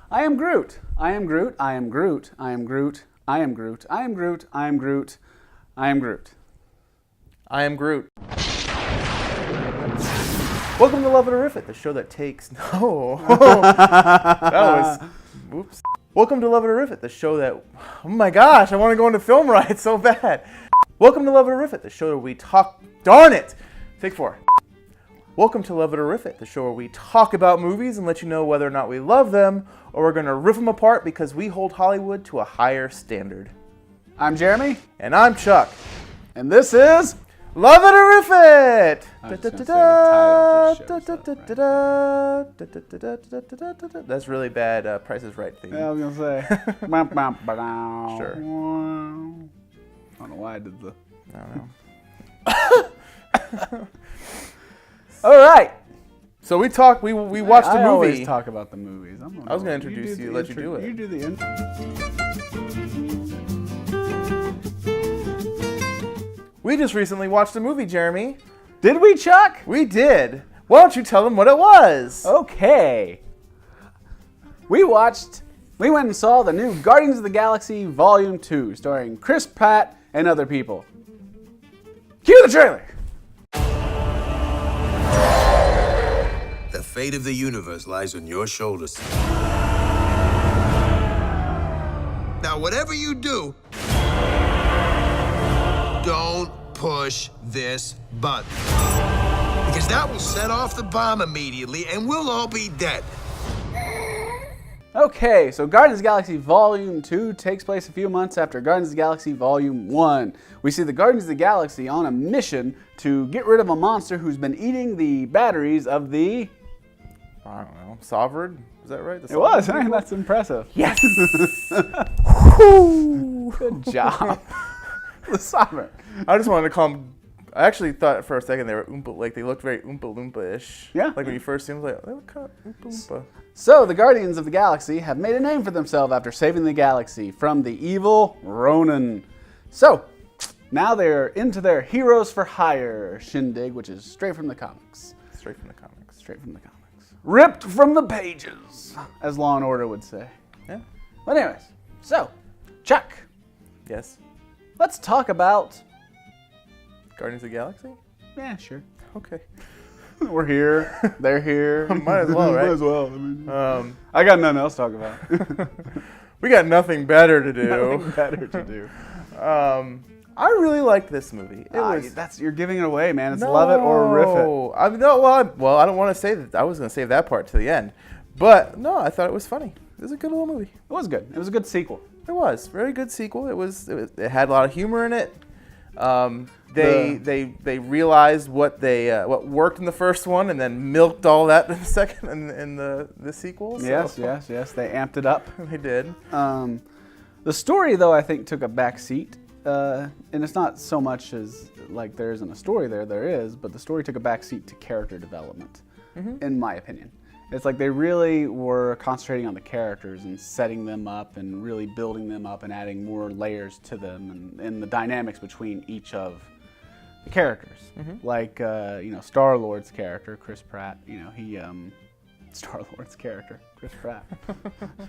I am Groot. I am Groot. I am Groot. I am Groot. I am Groot. I am Groot. I am Groot. I am Groot. I am Groot. Welcome to Love It or Riff It, the show that takes... No. That was... Oops. Welcome to Love It or Riff It, the show that... Oh my gosh, I want to go into film rights so bad. Welcome to Love It or Riff It, the show where we talk... Darn it! Take 4. Welcome to Love It or Riff It, the show where we talk about movies and let you know whether or not we love them, or we're going to riff them apart because we hold Hollywood to a higher standard. I'm Jeremy. And I'm Chuck. And this is... Love It or Riff It! That's really bad Price is Right theme. Yeah, I was going to say. Sure. I don't know why I did the... I don't know. All right. So we watched a movie. I always talk about the movies. I was going to introduce you, let you do it. You do the intro. We just recently watched a movie, Jeremy. Did we, Chuck? We did. Why don't you tell them what it was? Okay. We went and saw the new Guardians of the Galaxy Volume 2, starring Chris Pratt and other people. Cue the trailer. The fate of the universe lies on your shoulders. Now, whatever you do, don't push this button. Because that will set off the bomb immediately and we'll all be dead. Okay, so Guardians of the Galaxy Volume 2 takes place a few months after Guardians of the Galaxy Volume 1. We see the Guardians of the Galaxy on a mission to get rid of a monster who's been eating the batteries of the... I don't know. Sovereign? Is that right? It was. I mean, that's impressive. Yes! Good job. The Sovereign. I just wanted to call them... I actually thought for a second they were they looked very Oompa Loompa-ish. Yeah. Like when you first see them, like, they look kind of Oompa Loompa. So the Guardians of the Galaxy have made a name for themselves after saving the galaxy from the evil Ronan. So now they're into their Heroes for Hire shindig, which is straight from the comics. Straight from the comics. Straight from the comics. Ripped from the pages, as Law and Order would say. Yeah. But anyways, so Chuck, Yes. let's talk about... Guardians of the Galaxy? Yeah, sure. Okay. We're here. They're here. Might as well, right? Might as well. I mean, I I got nothing else to talk about. we got nothing better to do. Nothing better to do. I really liked this movie. You're giving it away, man. It's Love It or Riff It. I don't want to say that. I was going to save that part to the end. But no, I thought it was funny. It was a good little movie. It was good. It was a good sequel. It was. Very good sequel. It had a lot of humor in it. They realized what worked in the first one and then milked all that in the second in the sequel. So. Yes. They amped it up. They did. The story, though, I think took a back seat. And it's not so much as like there isn't a story there is, but the story took a back seat to character development, in my opinion. It's like they really were concentrating on the characters and setting them up and really building them up and adding more layers to them and the dynamics between each of the characters. Like, Star-Lord's character, Chris Pratt, Star-Lord's character, Chris Pratt.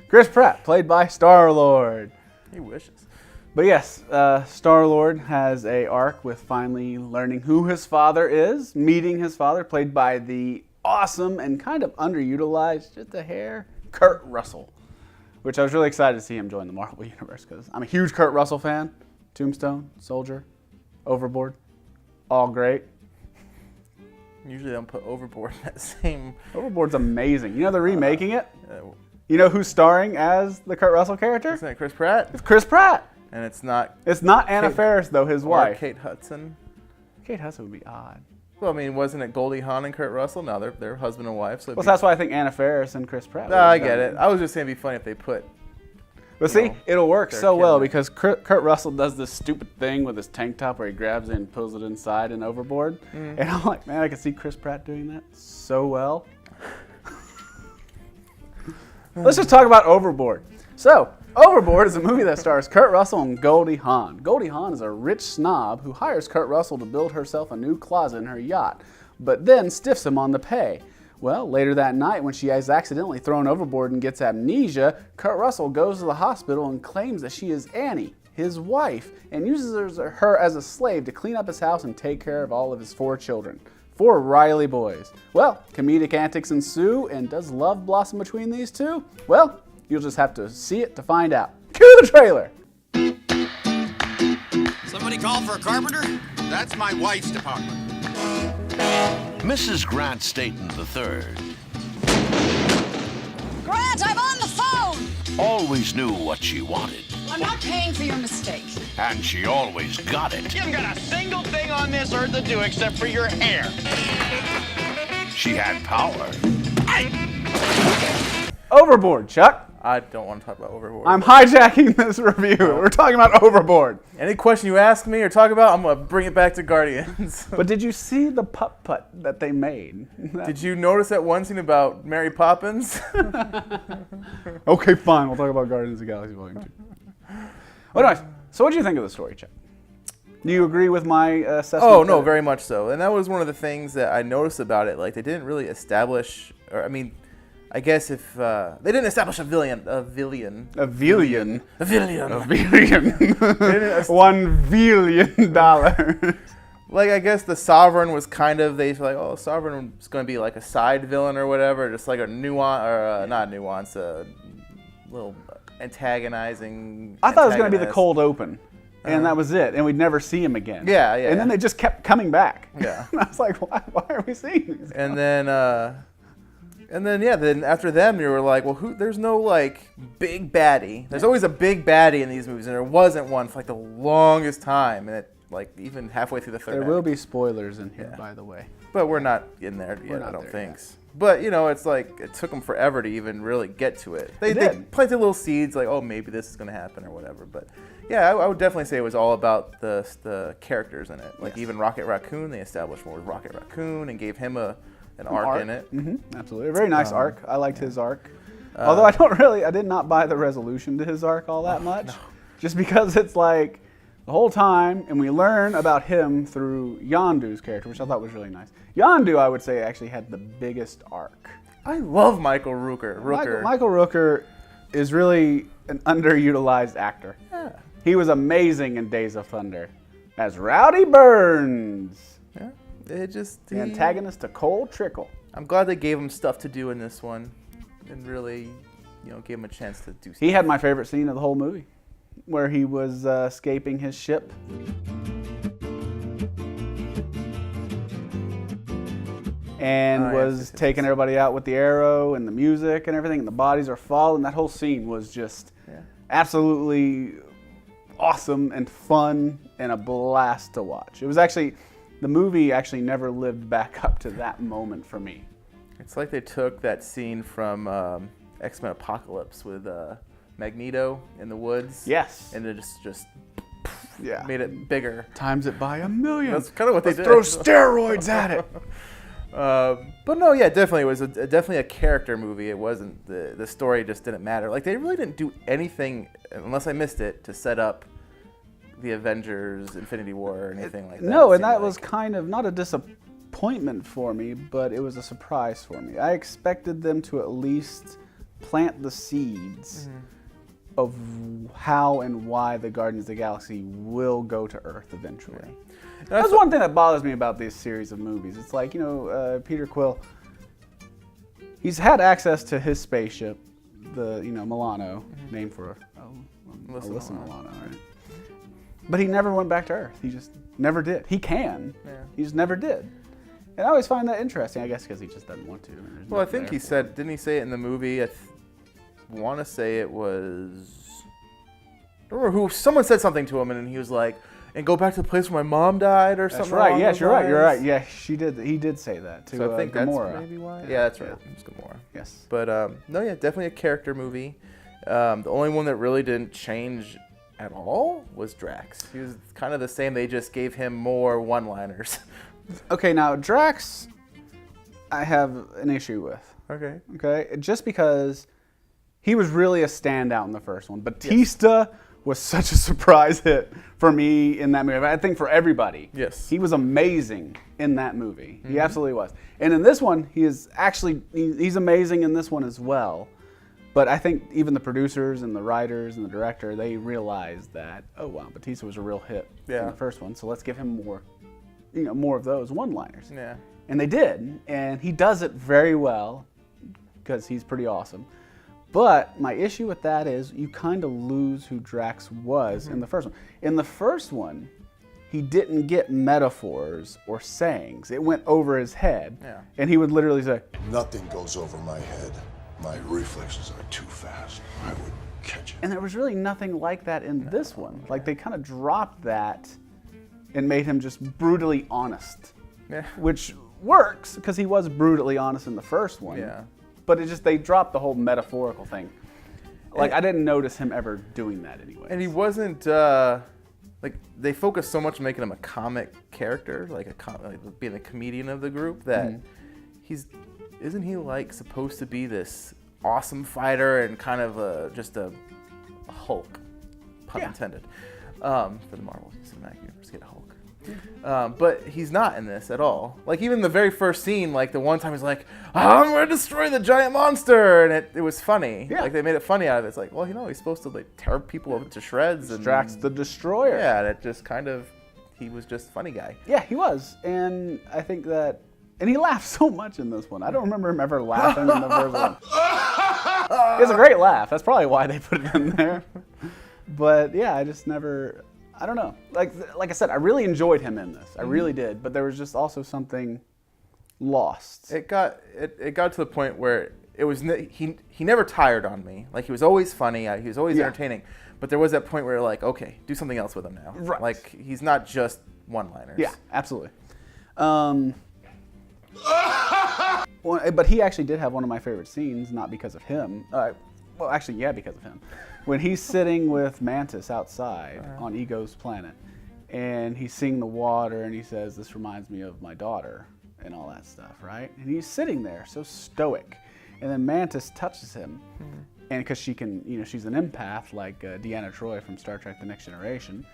Chris Pratt, played by Star-Lord. He wishes. But yes, Star-Lord has a arc with finally learning who his father is, meeting his father, played by the awesome and kind of underutilized, just a hair, Kurt Russell. Which I was really excited to see him join the Marvel Universe because I'm a huge Kurt Russell fan. Tombstone, Soldier, Overboard, all great. Usually I don't put Overboard in that same... Overboard's amazing. You know they're remaking it? You know who's starring as the Kurt Russell character? Isn't it Chris Pratt? It's Chris Pratt. And it's not... It's not Anna Faris, though, his wife. Kate Hudson. Kate Hudson would be odd. Well, I mean, wasn't it Goldie Hawn and Kurt Russell? No, they're husband and wife. So that's why I think Anna Faris and Chris Pratt. No, I get it. I was just saying it'd be funny if they put... But see, it'll work so well because Kurt Russell does this stupid thing with his tank top where he grabs it and pulls it inside and overboard. And I'm like, man, I can see Chris Pratt doing that so well. Let's just talk about Overboard. So, Overboard is a movie that stars Kurt Russell and Goldie Hawn. Goldie Hawn is a rich snob who hires Kurt Russell to build herself a new closet in her yacht, but then stiffs him on the pay. Well, later that night, when she is accidentally thrown overboard and gets amnesia, Kurt Russell goes to the hospital and claims that she is Annie, his wife, and uses her as a slave to clean up his house and take care of all of his 4 children. 4 Riley boys. Well, comedic antics ensue, and does love blossom between these two? Well, you'll just have to see it to find out. Cue the trailer! Somebody call for a carpenter? That's my wife's department. Mrs. Grant Staten III Grant, I'm on the phone! always knew what she wanted, I'm not paying for your mistake. and she always got it. You haven't got a single thing on this earth to do except for your hair. She had power. Overboard, Chuck. I don't want to talk about Overboard. I'm hijacking this review. We're talking about Overboard. Any question you ask me or talk about, I'm going to bring it back to Guardians. But did you see the putt-putt that they made? Did you notice that one scene about Mary Poppins? Okay, fine. We'll talk about Guardians of the Galaxy Volume 2. Well, anyways, so what do you think of the story, Chuck? Do you agree with my assessment? Oh, no, very much so. And that was one of the things that I noticed about it. Like, they didn't really establish, or I mean, I guess if they didn't establish a villain. $1 billion. $1 billion. Like, I guess the Sovereign was kind of, they were like, oh, Sovereign was going to be like a side villain or whatever, just like a nuance, or not nuance, a little antagonizing. I thought it was going to be the cold open, and that was it, and we'd never see him again. Yeah. And then they just kept coming back. Yeah. And I was like, why are we seeing these? And then after them, you were like, well, there's no, like, big baddie. There's always a big baddie in these movies, and there wasn't one for, like, the longest time, and it, like, even halfway through the third There act. will be spoilers in here, by the way. But we're not in there yet, not I don't there think. yet. But, you know, it's like, it took them forever to even really get to it. They planted little seeds, like, oh, maybe this is going to happen or whatever. But, yeah, I would definitely say it was all about the characters in it. Like, even Rocket Raccoon, they established more with Rocket Raccoon and gave him an arc in it. Mm-hmm, absolutely. A very nice arc. I liked his arc. Although I did not buy the resolution to his arc all that much. No. Just because it's like the whole time, and we learn about him through Yondu's character, which I thought was really nice. Yondu, I would say, actually had the biggest arc. I love Michael Rooker. Michael Rooker is really an underutilized actor. Yeah. He was amazing in Days of Thunder as Rowdy Burns. Yeah. The antagonist to Cole Trickle. I'm glad they gave him stuff to do in this one, and really, gave him a chance to do stuff. He had my favorite scene of the whole movie, where he was escaping his ship. And was taking everybody out with the arrow and the music and everything, and the bodies are falling. That whole scene was just absolutely awesome and fun and a blast to watch. It was actually, the movie actually never lived back up to that moment for me. It's like they took that scene from X-Men Apocalypse with Magneto in the woods. Yes. And it just made it bigger. Times it by 1,000,000. That's kind of what they did. Throw steroids at it. But no, yeah, definitely. It was definitely a character movie. It wasn't, the story just didn't matter. Like, they really didn't do anything, unless I missed it, to set up the Avengers, Infinity War, or anything like that. No, and that was kind of not a disappointment for me, but it was a surprise for me. I expected them to at least plant the seeds of how and why the Guardians of the Galaxy will go to Earth eventually. Yeah. That's one thing that bothers me about this series of movies. It's like, Peter Quill, he's had access to his spaceship, the, Milano, named for Alyssa Milano, right? But he never went back to Earth. He just never did. He can. Yeah. He just never did. And I always find that interesting, I guess, because he just doesn't want to. Well, I think he said, didn't he say it in the movie? I want to say it was, I don't remember who, someone said something to him, and then he was like, and go back to the place where my mom died or something. That's right. Yes, you're right. Yeah, she did. He did say that too. So I think Gamora. That's maybe why. Yeah, that's right. It's Gamora. Yes. But no, yeah, definitely a character movie. The only one that really didn't change at all was Drax. He was kind of the same. They just gave him more one-liners. Okay, now Drax, I have an issue with. Okay, just because he was really a standout in the first one. Batista was such a surprise hit for me in that movie. I think for everybody. Yes. He was amazing in that movie. He absolutely was. And in this one, he's amazing in this one as well. But I think even the producers and the writers and the director, they realized that, oh wow, Bautista was a real hit in the first one, so let's give him more of those one-liners. Yeah. And they did, and he does it very well because he's pretty awesome. But my issue with that is you kind of lose who Drax was in the first one. In the first one, he didn't get metaphors or sayings. It went over his head, and he would literally say, "Nothing goes over my head. My reflexes are too fast. I would catch it." and there was really nothing like that in this one. Like they kind of dropped that and made him just brutally honest, which works because he was brutally honest in the first one. Yeah. But they dropped the whole metaphorical thing. Like I didn't notice him ever doing that anyway. And he wasn't like they focused so much on making him a comic character, like being a comedian of the group that isn't he like supposed to be this awesome fighter and kind of just a Hulk, pun intended, for the Marvel Cinematic Universe, get a Hulk. But he's not in this at all. Like even the very first scene, like the one time he's like, "I'm gonna destroy the giant monster," and it was funny. Yeah. Like they made it funny out of it. It's like, well, he's supposed to like tear people to shreds. And Drax the Destroyer. yeah, and it just kind of, he was just funny guy. Yeah, he was. And I think that, and he laughed so much in this one. I don't remember him ever laughing in the first one. He has a great laugh. That's probably why they put it in there. But yeah, I just never, I don't know. Like I said, I really enjoyed him in this. I really did. But there was just also something lost. It got to the point where it was he never tired on me. Like he was always funny. He was always entertaining. But there was that point where you're like, okay, do something else with him now. Right. Like he's not just one-liners. Yeah, absolutely. Well, but he actually did have one of my favorite scenes, not because of him. Well, actually, yeah, because of him. When he's sitting with Mantis outside on Ego's planet, and he's seeing the water, and he says, "This reminds me of my daughter," and all that stuff, right? And he's sitting there, so stoic. And then Mantis touches him, and because she can, she's an empath like Deanna Troi from Star Trek: The Next Generation,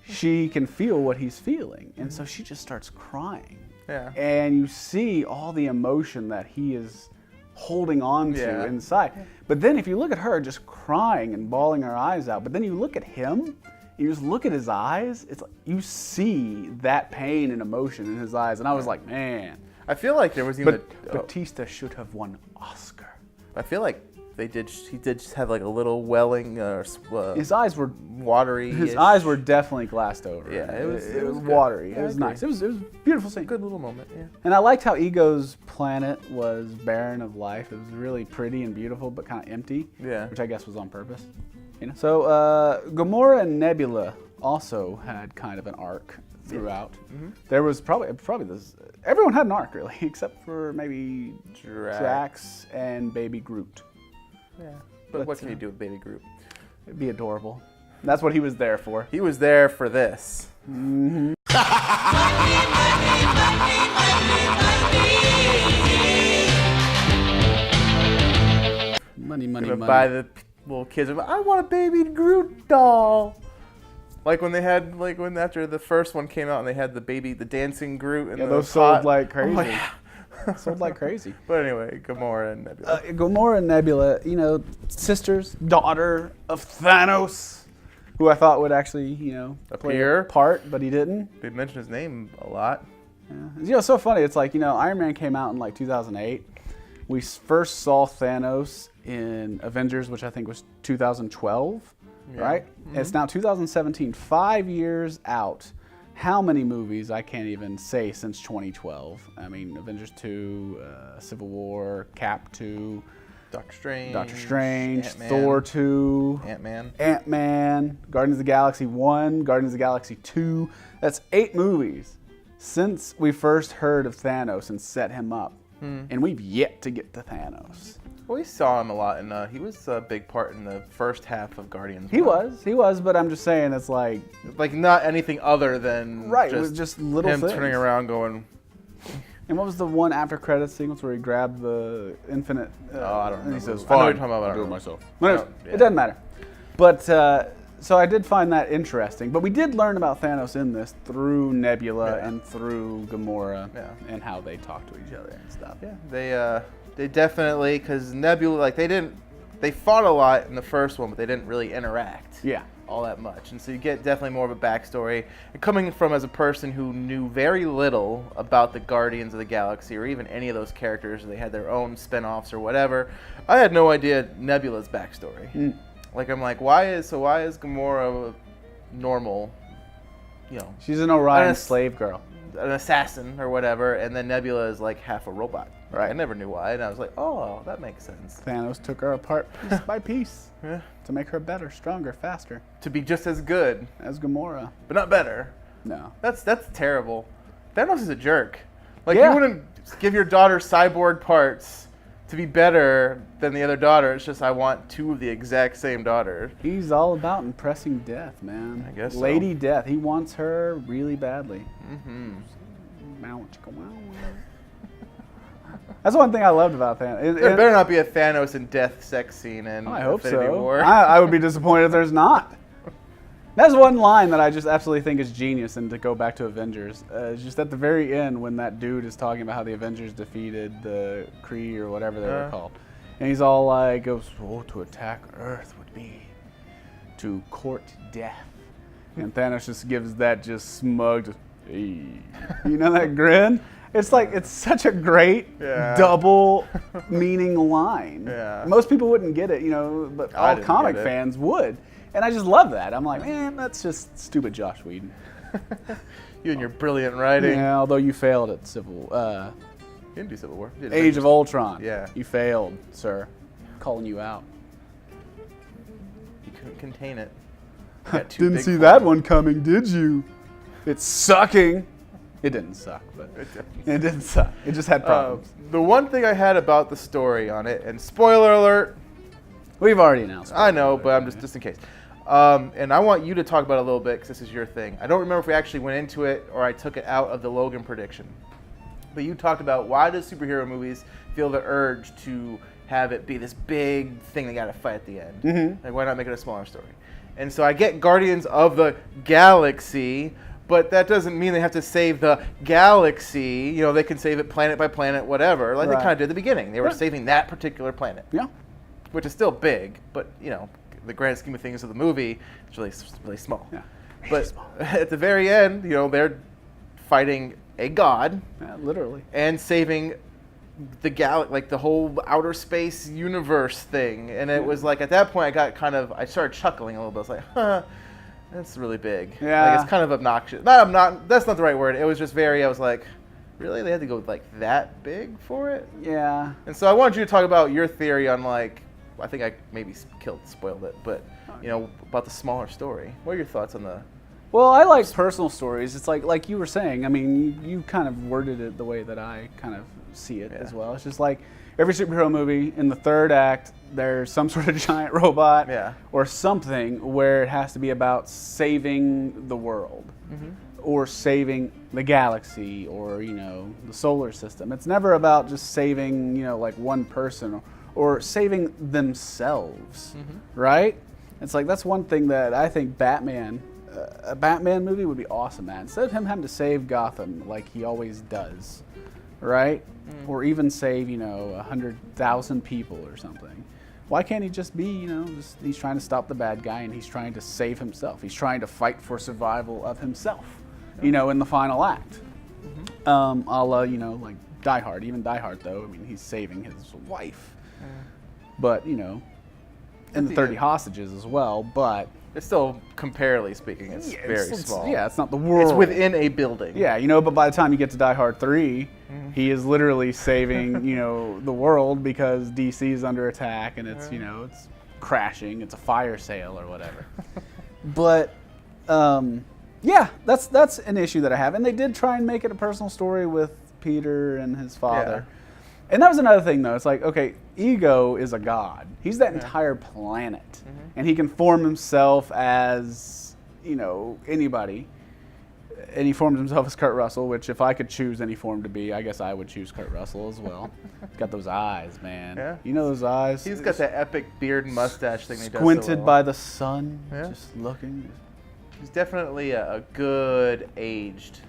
she can feel what he's feeling, and so she just starts crying. Yeah. And you see all the emotion that he is holding on to inside. But then if you look at her just crying and bawling her eyes out, but then you look at him, and you just look at his eyes, it's like you see that pain and emotion in his eyes. And I was like, man. I feel like there was even Bautista should have won Oscar. I feel like he did just have like a little welling His eyes were watery. His eyes were definitely glassed over. Yeah, it was good. watery. Yeah, It was nice. It was a beautiful scene. Good little moment. Yeah. And I liked how Ego's planet was barren of life. It was really pretty and beautiful, but kind of empty. Yeah. Which I guess was on purpose. So Gamora and Nebula also had kind of an arc throughout. There was probably this. Everyone had an arc really, except for maybe Drax and Baby Groot. Yeah. But what can you do with Baby Groot? It'd be adorable. That's what he was there for. He was there for this. Money, money, money. Buy the little kids. I want a Baby Groot doll. Like when they had, after the first one came out and they had the dancing Groot. And those pot. sold like crazy. Oh, yeah. Sold like crazy. But anyway, Gamora and Nebula. Gamora and Nebula, sisters, daughter of Thanos, who I thought would actually, play a part, but he didn't. They mentioned his name a lot. Yeah. It's so funny. It's like, Iron Man came out in like 2008. We first saw Thanos in Avengers, which I think was 2012, right? It's now 2017, 5 years out. How many movies, I can't even say, since 2012. I mean, Avengers 2, Civil War, Cap 2, Doctor Strange, Ant-Man, Thor 2, Ant-Man, Guardians of the Galaxy 1, Guardians of the Galaxy 2. That's 8 movies since we first heard of Thanos and set him up. And we've yet to get to Thanos. Well, we saw him a lot, and he was a big part in the first half of Guardians. He was, but I'm just saying it's like not anything other than it was just little him things. turning around going. And what was the one after credits sequence where he grabbed the infinite? I don't know. And he says, I know "Fine, what you're talking about, but I I'll do don't it know. myself." No, It doesn't matter. But So I did find that interesting. But we did learn about Thanos in this through Nebula and through Gamora and how they talk to each other and stuff. Yeah, they definitely, because Nebula, like they fought a lot in the first one, but they didn't really interact. Yeah. All that much, and so you get definitely more of a backstory. And coming from as a person who knew very little about the Guardians of the Galaxy or even any of those characters, they had their own spin-offs or whatever. I had no idea Nebula's backstory. Like I'm like, why is Gamora normal? You know, she's an Orion slave girl, an assassin or whatever, and then Nebula is like half a robot. Right. I never knew why, and I was like, oh, that makes sense. Thanos took her apart piece by piece to make her better, stronger, faster. To be just as good as Gamora. But not better. No. That's terrible. Thanos is a jerk. Like, you wouldn't give your daughter cyborg parts to be better than the other daughter. It's just I want two of the exact same daughter. He's all about impressing Death, man. I guess Lady Death. He wants her really badly. That's one thing I loved about Thanos. There better not be a Thanos and Death sex scene in I hope Infinity so. War. I would be disappointed if there's not. That's one line that I just absolutely think is genius, and to go back to Avengers, just at the very end when that dude is talking about how the Avengers defeated the Kree or whatever they were called. And he's all like, to attack Earth would be to court death. And Thanos just gives that just smug, hey. You know that grin? It's like, it's such a great double meaning line. Yeah. Most people wouldn't get it, but all comic fans would. And I just love that. I'm like, man, that's just stupid Josh Whedon. You and your brilliant writing. Yeah, although you failed at You didn't do Civil War. Age of Ultron. Yeah. You failed, sir. Calling you out. You couldn't contain it. Didn't see that one coming, did you? It's sucking. It didn't suck, but it didn't suck. It just had problems. The one thing I had about the story on it, and spoiler alert. We've already announced it. I know, but I'm just in case. And I want you to talk about it a little bit because this is your thing. I don't remember if we actually went into it or I took it out of the Logan prediction. But you talked about why do superhero movies feel the urge to have it be this big thing they got to fight at the end? Mm-hmm. Like, why not make it a smaller story? And so I get Guardians of the Galaxy, but that doesn't mean they have to save the galaxy. You know, they can save it planet by planet, whatever, like they kind of did at the beginning. They were saving that particular planet. Yeah. Which is still big, but, the grand scheme of things of the movie, it's really small. Yeah. But small. At the very end, they're fighting a god. Yeah, literally. And saving the like the whole outer space universe thing. And it was like, at that point, I started chuckling a little bit. I was like, huh, that's really big. Yeah. Like, it's kind of obnoxious. That's not the right word. It was just I was like, really? They had to go like that big for it? Yeah. And so I wanted you to talk about your theory on I think I maybe spoiled it, but about the smaller story. What are your thoughts on the? Well, I like personal stories. It's like you were saying. I mean, you kind of worded it the way that I kind of see it as well. It's just like every superhero movie in the third act, there's some sort of giant robot or something where it has to be about saving the world or saving the galaxy or the solar system. It's never about just saving like one person or saving themselves, right? It's like that's one thing that I think Batman, a Batman movie would be awesome at. Instead of him having to save Gotham like he always does, right? Or even save 100,000 people or something. Why can't he just be he's trying to stop the bad guy and he's trying to save himself. He's trying to fight for survival of himself, in the final act. A la like Die Hard. Even Die Hard though, I mean he's saving his wife. But, in the 30 hostages as well, but... It's still, comparatively speaking, it's very small. Yeah, it's not the world. It's within a building. Yeah, but by the time you get to Die Hard 3, he is literally saving, the world because DC is under attack and it's, it's crashing, it's a fire sale or whatever. But, that's an issue that I have. And they did try and make it a personal story with Peter and his father. Yeah. And that was another thing, though. It's like, okay, Ego is a god. He's that entire planet. And he can form himself as, anybody. and he forms himself as Kurt Russell, which if I could choose any form to be, I guess I would choose Kurt Russell as well. He's got those eyes, man. Yeah. You know those eyes? He's got that epic beard and mustache thing. Squinted by the sun, Yeah. just looking. He's definitely a good aged.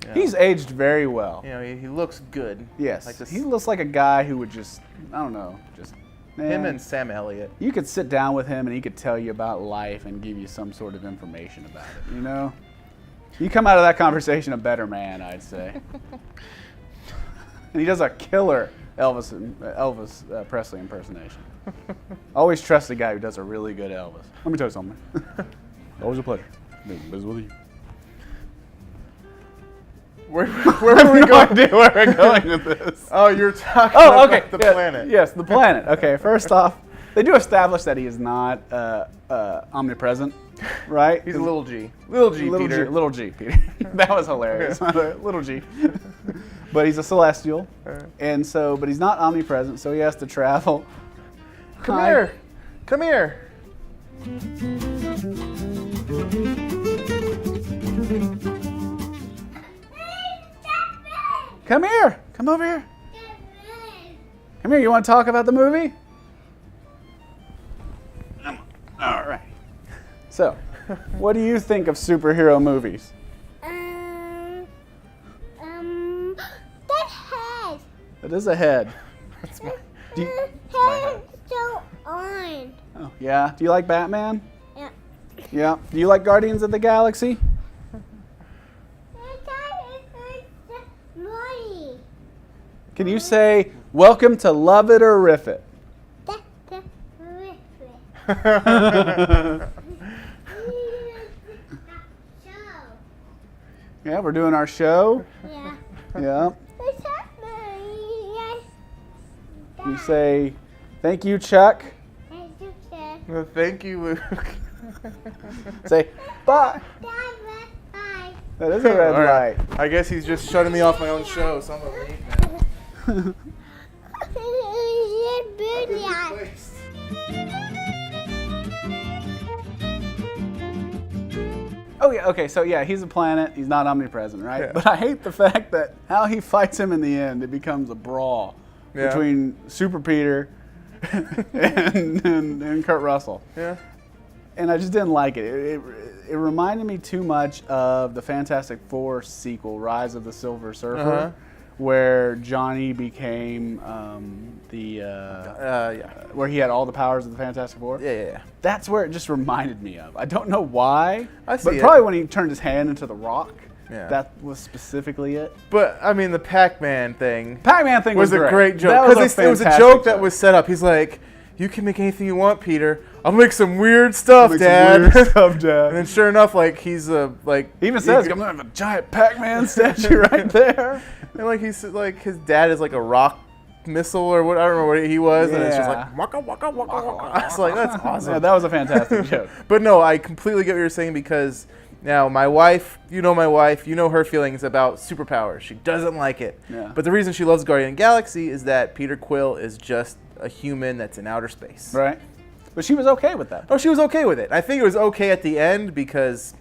You know, He's aged very well. You know, he looks good. Yes. Like this, He looks like a guy who would just, I don't know, just. Man, him and Sam Elliott. You could sit down with him and he could tell you about life and give you some sort of information about it, you know? You come out of that conversation a better man, I'd say. And he does a killer Elvis Presley impersonation. Always trust a guy who does a really good Elvis. Let me tell you something. Always a pleasure being in business with you. Where are we going? Idea where we're going with this. Oh, you're talking Oh, about okay. the Yeah, planet. Yes, the planet. Okay, first off, they do establish that he is not omnipresent, right? He's a little G. Little G, Peter. Little G, Peter. That was hilarious. Little G. But he's a celestial, and so, but he's not omnipresent, so he has to travel. Come here. Come here. Come here. Come over here. Come here. You want to talk about the movie? All right. So, what do you think of superhero movies? That head. It is a head. Do you, Head so on. oh, yeah. Do you like Batman? Yeah. Yeah. Do you like Guardians of the Galaxy? Can you say, welcome to Love It or Riff It? Yeah, we're doing our show. Yeah. Yeah. You say, thank you, Chuck. Well, thank you, Luke. Say, bye. That is a red All right. light. I guess he's just shutting me off my own show, so I'm gonna leave now. Oh yeah, okay, so yeah, he's a planet, he's not omnipresent, right? Yeah. But I hate the fact that how he fights him in the end, it becomes a brawl between Super Peter and Kurt Russell. Yeah. And I just didn't like it. It reminded me too much of the Fantastic Four sequel, Rise of the Silver Surfer, where Johnny became where he had all the powers of the Fantastic Four. Yeah. That's where it just reminded me of. I don't know why, I see but it. probably when he turned his hand into the rock. Yeah. That was specifically it. But I mean, the Pac-Man thing. Pac-Man thing was a great joke That because it was a fantastic joke that was set up. He's like, "You can make anything you want, Peter. I'll make some weird stuff, Make some Dad." weird stuff, Dad. And then sure enough, like he's like He even says, "I'm gonna have a giant Pac-Man statue right there." And like he's like his dad is like a rock missile or what, I don't remember what he was, and it's just Yeah. like waka waka waka waka. I was like, that's awesome. Yeah, that was a fantastic joke. But no, I completely get what you're saying because now my wife, you know her feelings about superpowers. She doesn't like it. Yeah. But the reason she loves Guardian of the Galaxy is that Peter Quill is just a human that's in outer space. Right. But she was okay with that. Oh, she was okay with it. I think it was okay at the end because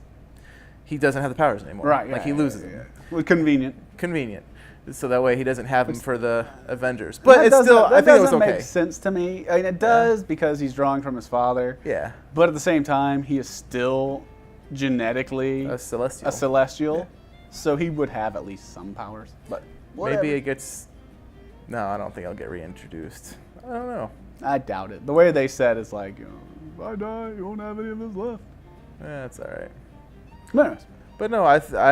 he doesn't have the powers anymore. Right. Like he loses them. Well, convenient. Convenient. So that way he doesn't have them for the Avengers. But That it's doesn't- still, I that think it was doesn't okay. make sense to me. I mean, it does because he's drawing from his father. Yeah. But at the same time, he is still genetically A celestial. a celestial, so he would have at least some powers. But whatever. Maybe it gets. No, I don't think I'll get reintroduced. I don't know. I doubt it. The way they said is like, you know, if I die, you won't have any of this left. That's all right. But anyways, But no,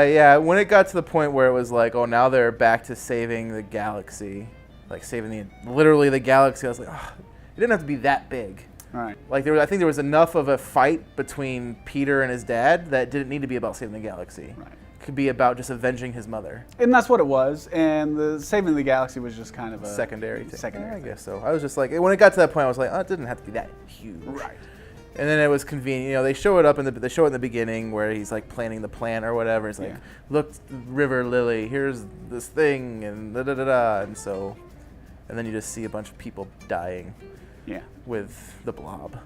yeah, when it got to the point where it was like, oh, now they're back to saving the galaxy, like saving literally the galaxy, I was like, oh, it didn't have to be that big. all right. Like I think there was enough of a fight between Peter and his dad that didn't need to be about saving the galaxy. Right. It could be about just avenging his mother. And that's what it was. And the saving the galaxy was just kind of a Secondary thing. Secondary I thing. guess so. I was just like, when it got to that point, I was like, oh, it didn't have to be that huge. Right. And then it was convenient. You know, they show it up they show it in the beginning where he's like planning the plan or whatever. It's like, Yeah. look, River Lily, here's this thing, and da da da da. And so, and then you just see a bunch of people dying Yeah. with the blob.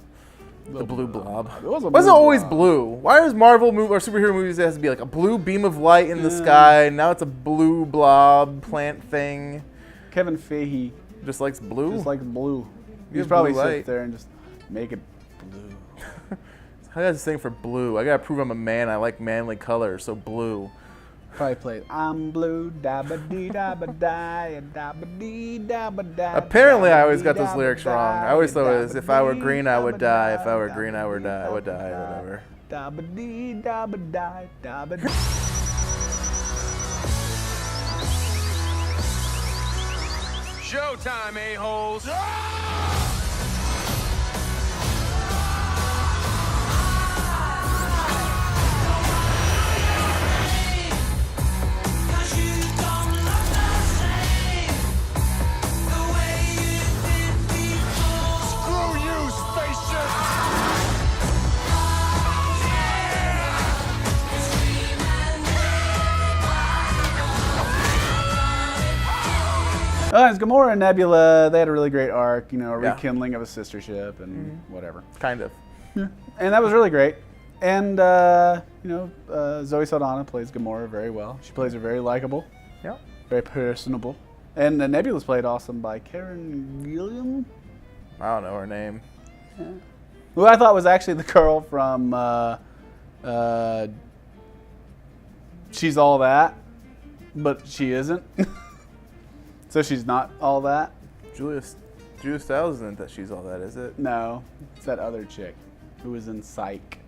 The blue blob. It was a Why is it blue always blob. blue? Why is Marvel or superhero movies it has to be like a blue beam of light in the sky? Now it's a blue blob plant thing. Kevin Feige Just likes blue. just likes blue. You He's have probably blue sit light. there and just make it blue. I got this thing for blue. I gotta prove I'm a man. I like manly colors, so blue. Probably played I'm blue, dabba dee dabba die, dabba dee dabba die. Apparently, I always got those lyrics wrong. I always thought it was if I were green, I would die. If I were green, I would die. I would die. Whatever. Dabba dee dabba die, dabba dee. Showtime, a-holes. Screw you, spaceship! It's Gamora and Nebula. They had a really great arc, you know, a Yeah. rekindling of a sister ship and whatever. Kind of. And that was really great. And, Zoe Saldana plays Gamora very well. She plays her very likable, Yeah. very personable. And Nebula's played awesome by Karen Gilliam, I don't know her name. who I thought was actually the girl from She's All That, but she isn't. So she's not all that? Julia Stiles isn't that she's all that, is it? No, it's that other chick who was in Psych.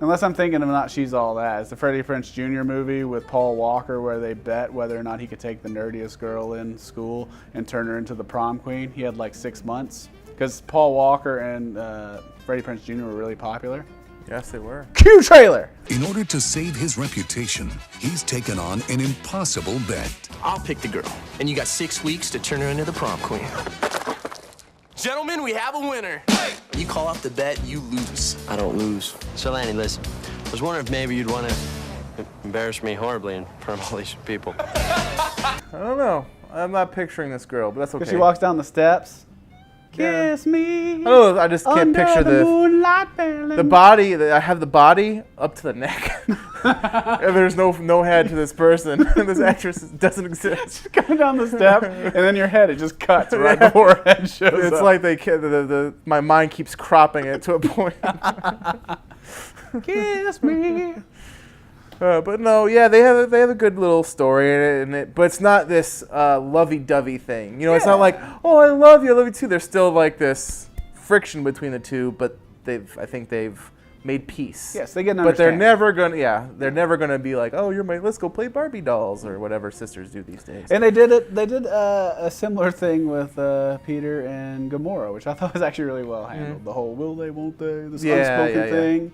Unless I'm thinking of not She's All That. It's the Freddie Prinze Jr. movie with Paul Walker where they bet whether or not he could take the nerdiest girl in school and turn her into the prom queen. He had like 6 months. Because Paul Walker and Freddie Prinze Jr. were really popular. Yes, they were. Cue trailer! In order to save his reputation, he's taken on an impossible bet. I'll pick the girl, and you got 6 weeks to turn her into the prom queen. Gentlemen, we have a winner. You call off the bet, you lose. I don't lose. So, Lanny, listen. I was wondering if maybe you'd want to embarrass me horribly in front of all these people. I don't know. I'm not picturing this girl, but that's okay. Because she walks down the steps. Kiss me. Oh, I just can't under picture the moonlight barely. the body. I have the body up to the neck. And there's no head to this person. This actress doesn't exist. Coming down the step, and then your head, it just cuts right before her head shows It's up. like my mind keeps cropping it to a point. Kiss me. But no, yeah, they have a good little story in it, but it's not this lovey-dovey thing. You know, it's not like, oh, I love you too. There's still like this friction between the two, but I think they've made peace. Yes, they get an But they're understanding. they're never gonna be like, oh, let's go play Barbie dolls or whatever sisters do these days. And they did a similar thing with Peter and Gamora, which I thought was actually really well handled. The whole will they, won't they, this unspoken thing.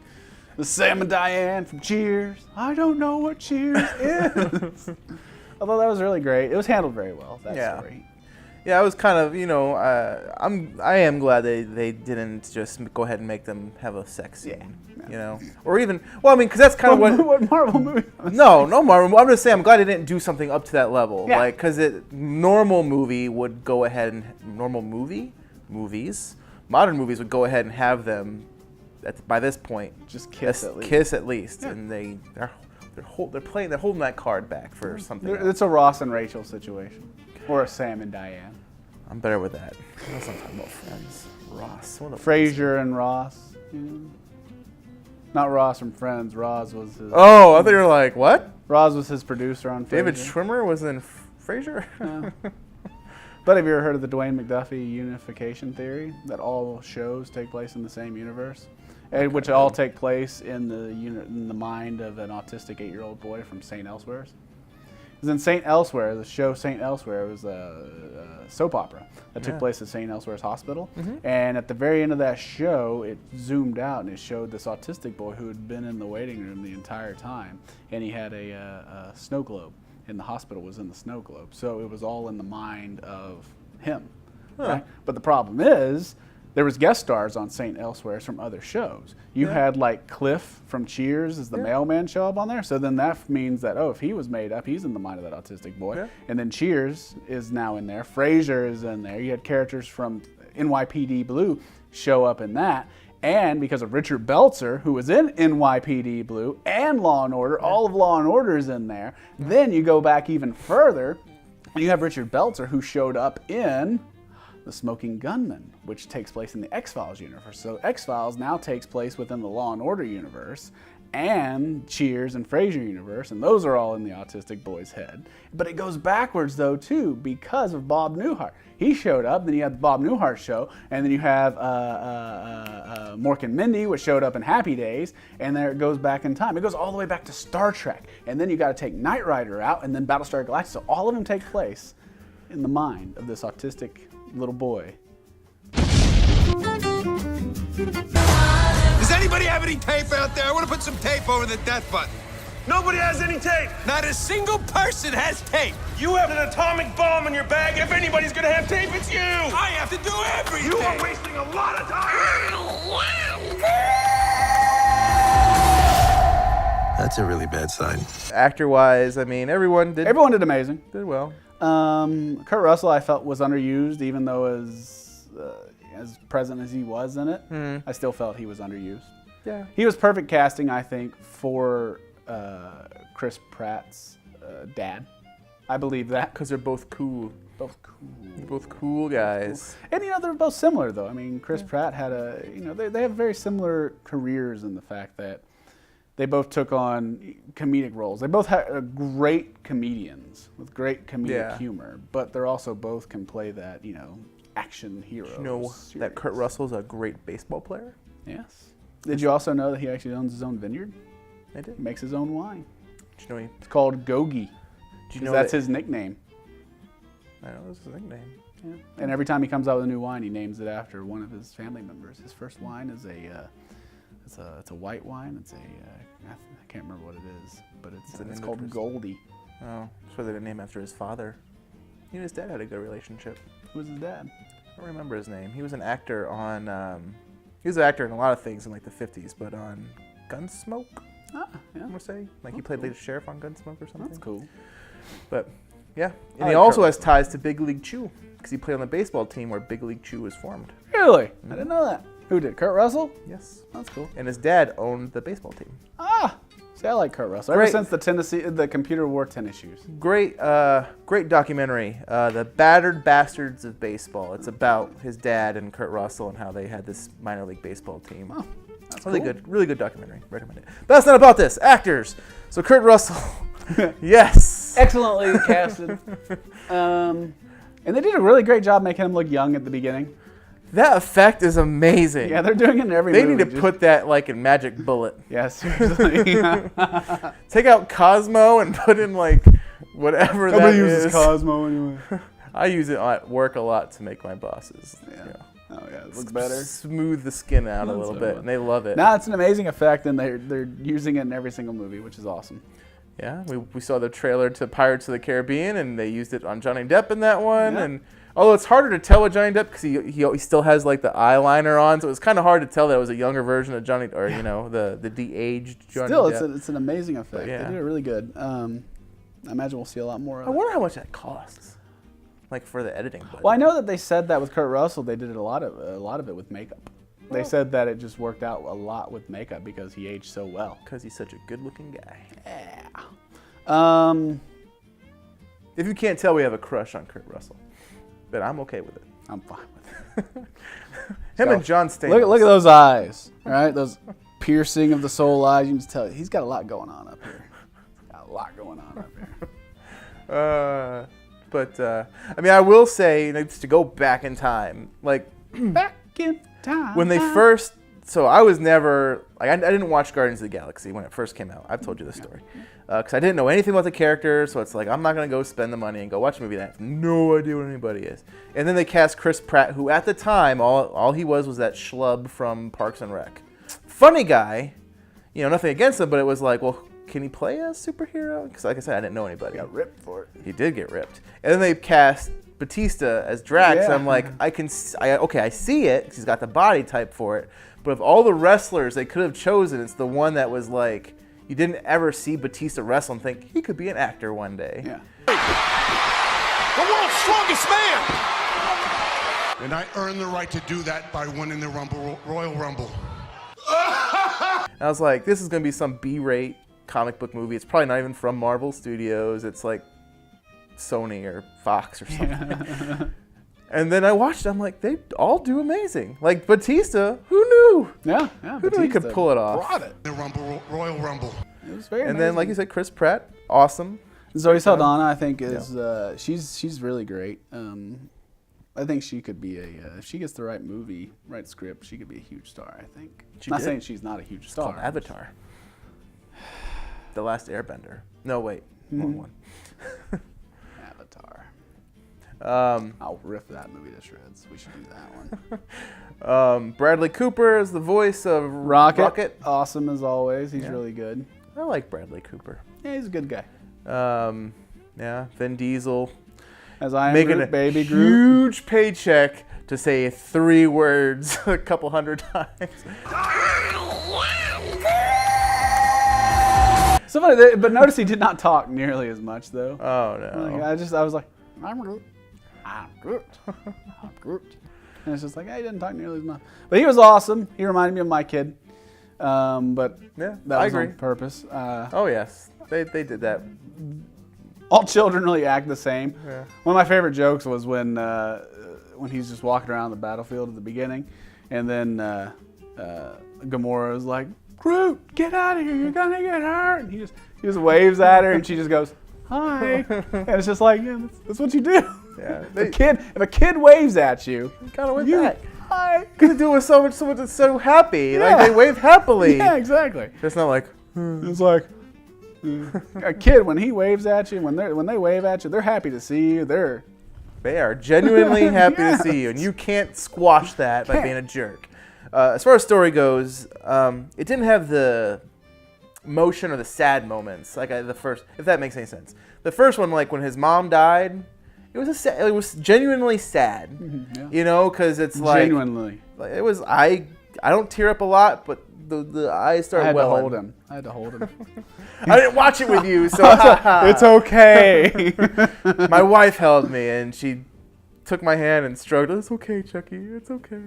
The Sam and Diane from Cheers. I don't know what Cheers is. Although that was really great. It was handled very well, that story. Yeah, I was kind of, I am glad they didn't just go ahead and make them have a sex scene, you know, or even, because that's kind of what Marvel movie. No Marvel. I'm just saying, I'm glad they didn't do something up to that level, Yeah. like, because normal movie would go ahead and modern movies would go ahead and have them by this point just kiss at least. Kiss at least, and they're holding that card back for something. It's a Ross and Rachel situation, or a Sam and Diane. I'm better with that. Let's not talk about Friends. Ross. What a Frasier and Ross. Yeah. Not Ross from Friends. Ross was his. Oh, I thought you were like, what? Ross was his producer on Frasier. David Schwimmer was in Frasier? Yeah. But have you ever heard of the Dwayne McDuffie unification theory? That all shows take place in the same universe? Which all take place in the mind of an autistic 8-year-old boy from St. Elsewhere's. Because in St. Elsewhere, the show St. Elsewhere was a soap opera that took place at St. Elsewhere's hospital. Mm-hmm. And at the very end of that show, it zoomed out and it showed this autistic boy who had been in the waiting room the entire time. And he had a snow globe. And the hospital was in the snow globe. So it was all in the mind of him. Huh. Right? But the problem is, there was guest stars on St. Elsewhere's from other shows. You had like Cliff from Cheers as the mailman show up on there. So then that means that, if he was made up, he's in the mind of that autistic boy. Yeah. And then Cheers is now in there. Frasier is in there. You had characters from NYPD Blue show up in that. And because of Richard Belzer, who was in NYPD Blue and Law & Order, all of Law & Order is in there. Then you go back even further, and you have Richard Belzer, who showed up in The Smoking Gunman, which takes place in the X-Files universe. So X-Files now takes place within the Law & Order universe, and Cheers and Frasier universe, and those are all in the autistic boy's head. But it goes backwards, though, too, because of Bob Newhart. He showed up, then you have the Bob Newhart show, and then you have Mork and Mindy, which showed up in Happy Days, and there it goes back in time. It goes all the way back to Star Trek, and then you got to take Knight Rider out, and then Battlestar Galactica. So all of them take place in the mind of this autistic little boy. Does anybody have any tape out there? I want to put some tape over the death button. Nobody has any tape. Not a single person has tape. You have an atomic bomb in your bag. If anybody's gonna have tape, it's you. I have to do everything. You are wasting a lot of time. That's a really bad sign. Actor-wise, I mean, everyone did amazing. Did well. Kurt Russell, I felt, was underused, even though as present as he was in it. I still felt he was underused. Yeah. He was perfect casting, I think, for Chris Pratt's dad. I believe that. Because they're both cool. Both cool. Both cool guys. And, they're both similar, though. I mean, Chris Pratt had they have very similar careers in the fact that they both took on comedic roles. They both had great comedians with great comedic humor, but they're also both can play that, action hero. Did you know that Kurt Russell's a great baseball player? Yes. Did you also know that he actually owns his own vineyard? I did. He makes his own wine. Did you know it's called Gogi. Did you know that's his nickname. I know that's his nickname. Yeah. And every time he comes out with a new wine, he names it after one of his family members. His first wine is it's a white wine. I can't remember what it is, but it's called Goldie. Oh, so they didn't name after his father. He and his dad had a good relationship. Who was his dad? I don't remember his name. He was an actor on. He was an actor in a lot of things in like the 50s, but on Gunsmoke. Ah, yeah. I'm gonna say he played the sheriff on Gunsmoke or something. That's cool. But yeah, and he also has ties to Big League Chew because he played on the baseball team where Big League Chew was formed. Really? I didn't know that. Who did? Kurt Russell? Yes. That's cool. And his dad owned the baseball team. Ah, see, I like Kurt Russell. Ever since the computer wore tennis shoes. Great documentary, The Battered Bastards of Baseball. It's about his dad and Kurt Russell and how they had this minor league baseball team. Oh, that's really cool. Really good documentary. Recommend it. But that's not about this. Actors. So Kurt Russell, yes, excellently casted. And they did a really great job making him look young at the beginning. That effect is amazing. Yeah, they're doing it in every movie. They need to put that like in Magic Bullet. Yeah, seriously. Take out Cosmo and put in like whatever that is. Nobody uses Cosmo anyway. I use it at work a lot to make my bosses. Yeah. Oh yeah, it looks better. Smooth the skin out a little bit, and they love it. No, it's an amazing effect, and they're using it in every single movie, which is awesome. Yeah, we saw the trailer to Pirates of the Caribbean, and they used it on Johnny Depp in that one. Yeah. And although it's harder to tell with Johnny Depp because he still has like the eyeliner on, so it's kind of hard to tell that it was a younger version of Johnny, or the de-aged Johnny Depp. Still, it's an amazing effect. Yeah. They did it really good. I imagine we'll see a lot more of it. I wonder how much that costs, like for the editing budget. Well, I know that they said that with Kurt Russell, they did a lot of it with makeup. They said that it just worked out a lot with makeup because he aged so well. Because he's such a good-looking guy. Yeah. If you can't tell, we have a crush on Kurt Russell, but I'm okay with it. I'm fine with it. Him and John Stamos. Look at those eyes, all right? Those piercing of the soul eyes. You can just tell he's got a lot going on up here. Got a lot going on up here. But I mean, I will say, just to go back in time, like back in time when they first. So I was never like I didn't watch Guardians of the Galaxy when it first came out. I've told you this story because I didn't know anything about the characters. So it's like I'm not gonna go spend the money and go watch a movie that I have no idea what anybody is. And then they cast Chris Pratt, who at the time all he was that schlub from Parks and Rec. Funny guy, nothing against him, but it was like, well, can he play a superhero? Because like I said, I didn't know anybody. He got ripped for it. He did get ripped. And then they cast Batista as Drax. Yeah. I'm like, I see it because he's got the body type for it. But of all the wrestlers they could have chosen, it's the one that was like, you didn't ever see Batista wrestle and think he could be an actor one day. Yeah. The world's strongest man. And I earned the right to do that by winning the Royal Rumble. I was like, this is going to be some B-rate comic book movie. It's probably not even from Marvel Studios. It's like Sony or Fox or something. Yeah. And then I watched it. I'm like, they all do amazing. Like Batista, who knew? Yeah. Who knew he could pull it off? Brought it. The Royal Rumble. It was very And amazing. then, like you said, Chris Pratt, awesome. Zoe Saldana, I think, is she's really great. I think she could be if she gets the right movie, right script, she could be a huge star. I think. Not saying she's not a huge star. Called Avatar. The Last Airbender. No, wait, wrong one. Avatar. Um, I'll riff that movie to shreds. We should do that one. Bradley Cooper is the voice of Rocket. Awesome as always. He's really good. I like Bradley Cooper. Yeah, he's a good guy. Yeah, Vin Diesel. As I am making Groot, a baby Groot. huge paycheck to say 3 words a couple hundred times. So funny, but notice he did not talk nearly as much though. Oh no! Like, I was like, I'm Groot. I'm Groot. I'm Groot. And it's just like, he didn't talk nearly as much. But he was awesome. He reminded me of my kid. But yeah, that I was agree. on purpose. Oh yes, they did that. All children really act the same. Yeah. One of my favorite jokes was when he's just walking around the battlefield at the beginning, and then Gamora is like, Groot, get out of here, you're gonna get hurt. And he just waves at her, and she just goes, hi. And it's just like, yeah, that's what you do. Yeah. If a kid waves at you, you gotta wave back. Hi. Because they do it with someone that's so happy. Yeah. Like they wave happily. Yeah, exactly. It's not like it's like a kid when he waves at you, when they wave at you, they're happy to see you. They are genuinely happy to see you, and you can't squash that by being a jerk. As far as story goes, it didn't have the motion or the sad moments like the first, if that makes any sense. The first one, like when his mom died, it was genuinely sad. Yeah. You know, because it's like genuinely. It was I don't tear up a lot, but the eyes started welling. I had to hold him. I didn't watch it with you, so it's okay. My wife held me and she took my hand and stroked. It's okay, Chucky. It's okay.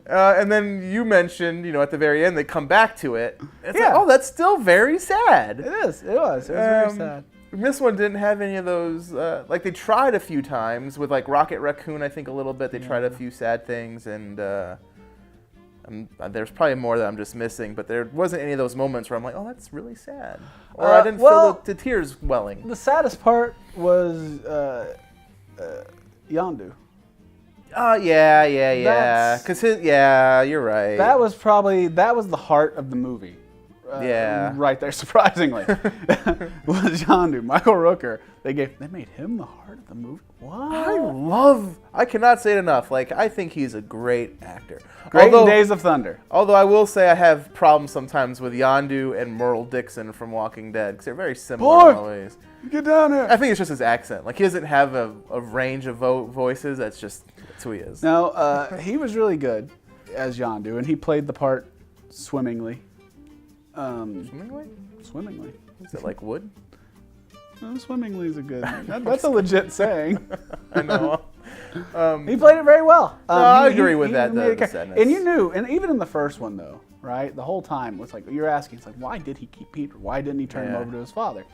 And then you mentioned, at the very end, they come back to it. It's like, oh, that's still very sad. It is. It was very sad. This one didn't have any of those. Like they tried a few times with like Rocket Raccoon, I think a little bit. They tried a few sad things, and there's probably more that I'm just missing. But there wasn't any of those moments where I'm like, oh, that's really sad, or I didn't feel the tears welling. The saddest part was Yondu. Oh yeah. Cause you're right. That was the heart of the movie. Right there, surprisingly, was Yondu, Michael Rooker. They made him the heart of the movie. What? I cannot say it enough. Like, I think he's a great actor. Great in Days of Thunder. Although I will say I have problems sometimes with Yondu and Merle Dixon from Walking Dead because they're very similar in ways. Get down here. I think it's just his accent. Like, he doesn't have a range of voices. That's who he is. No, he was really good as Yondu, and he played the part swimmingly. Swimmingly. Is it like wood? No, swimmingly is a good. That's a legit saying. I know. He played it very well. I agree with that. And you knew, and even in the first one though, right? The whole time was like you're asking, it's like, why did he keep Peter? Why didn't he turn him over to his father?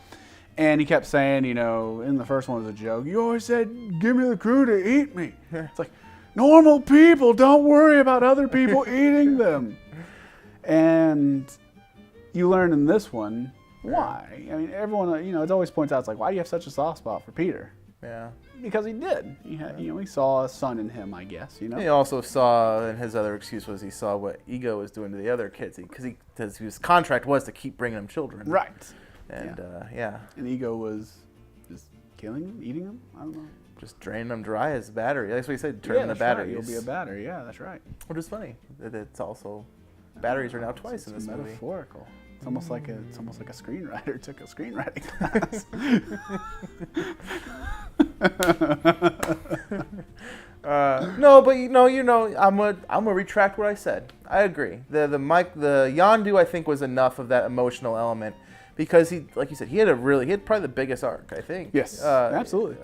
And he kept saying, in the first one was a joke. You always said, "Give me the crew to eat me." It's like, normal people don't worry about other people eating them. And you learn in this one why. I mean, everyone, it always points out, it's like, why do you have such a soft spot for Peter? Yeah. Because he did. He had, he saw a son in him, I guess. He also saw, and his other excuse was he saw what Ego was doing to the other kids because his contract was to keep bringing them children. Right. And And Ego was just killing them, eating them. I don't know. Just draining them dry as battery. That's what he said. Turn the battery. Right. You'll be a battery. Yeah, that's right. Which is funny. It's also batteries are now twice in this movie. Metaphorical. It's almost like a screenwriter took a screenwriting class. No, but I'm gonna retract what I said. I agree. The Yondu I think was enough of that emotional element because he, like you said, he had probably the biggest arc. I think. Yes, absolutely.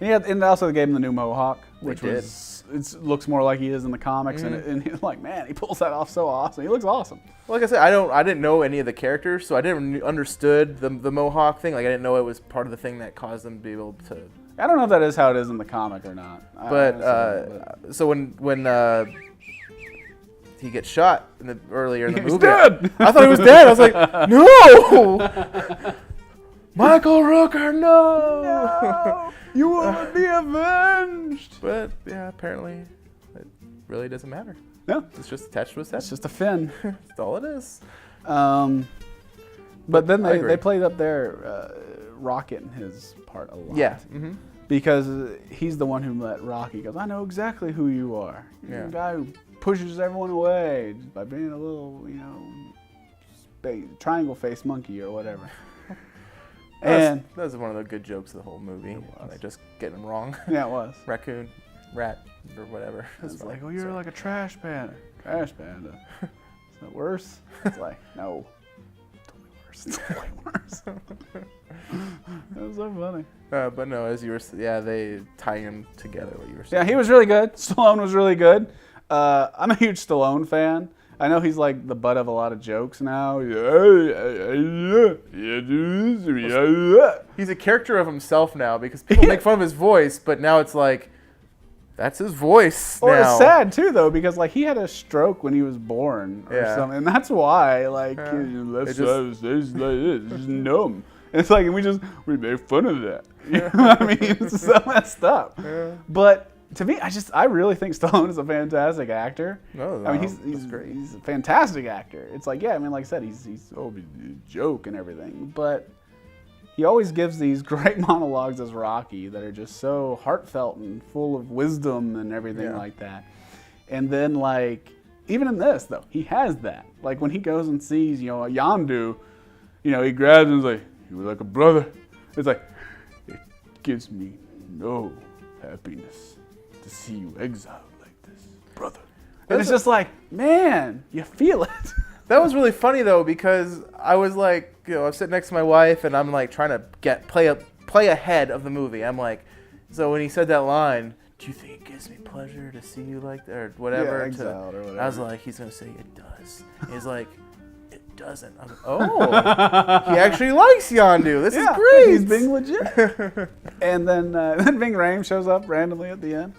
And also they gave him the new mohawk, which did. it looks more like he is in the comics, and he's like, man, he pulls that off so awesome. He looks awesome. Well, like I said, I didn't know any of the characters, so I didn't understood the mohawk thing. Like I didn't know it was part of the thing that caused them to be able to. I don't know if that is how it is in the comic or not. But so when he gets shot earlier in the movie, dead. I thought he was dead. I was like, no, Michael Rooker, no, you will be avenged. But yeah, apparently it really doesn't matter. No, it's just attached to his head. It's just a fin. That's all it is. But then they played up there Rocket his part a lot. Yeah. Because he's the one who let Rocky goes, I know exactly who you are. You're the guy who pushes everyone away just by being a little, triangle-faced monkey or whatever. That was one of the good jokes of the whole movie. They just getting him wrong. Yeah, it was. Raccoon, rat, or whatever. It's like, oh, you're like a trash panda. Trash panda. Is that worse? It's like, no. It's way worse. That was so funny. But no, as you were, they tie him together. What you were saying. Yeah, he was really good. Stallone was really good. I'm a huge Stallone fan. I know he's like the butt of a lot of jokes now. He's a character of himself now because people make fun of his voice, but now it's like, that's his voice now. Or it's sad too though because like he had a stroke when he was born or something, and that's why like it's just numb. It's like and we made fun of that. You know what I mean? It's so messed up. Yeah. But to me, I really think Stallone is a fantastic actor. No, I mean he's great. He's a fantastic actor. It's like I mean like I said, he's a joke and everything, but he always gives these great monologues as Rocky that are just so heartfelt and full of wisdom and everything like that. And then like even in this though, he has that. Like when he goes and sees Yondu, he grabs him and is like, "You were like a brother." It's like it gives me no happiness to see you exiled like this, brother. And it's just like, man, you feel it. That was really funny though because I was like, I'm sitting next to my wife and I'm like trying to play ahead of the movie. I'm like, so when he said that line, do you think it gives me pleasure to see you like that or whatever? Yeah, exiled or whatever. I was like, he's gonna say it does. He's like, it doesn't. I was like, oh, he actually likes Yondu. This is great. He's being legit. And then Ving Rhames shows up randomly at the end.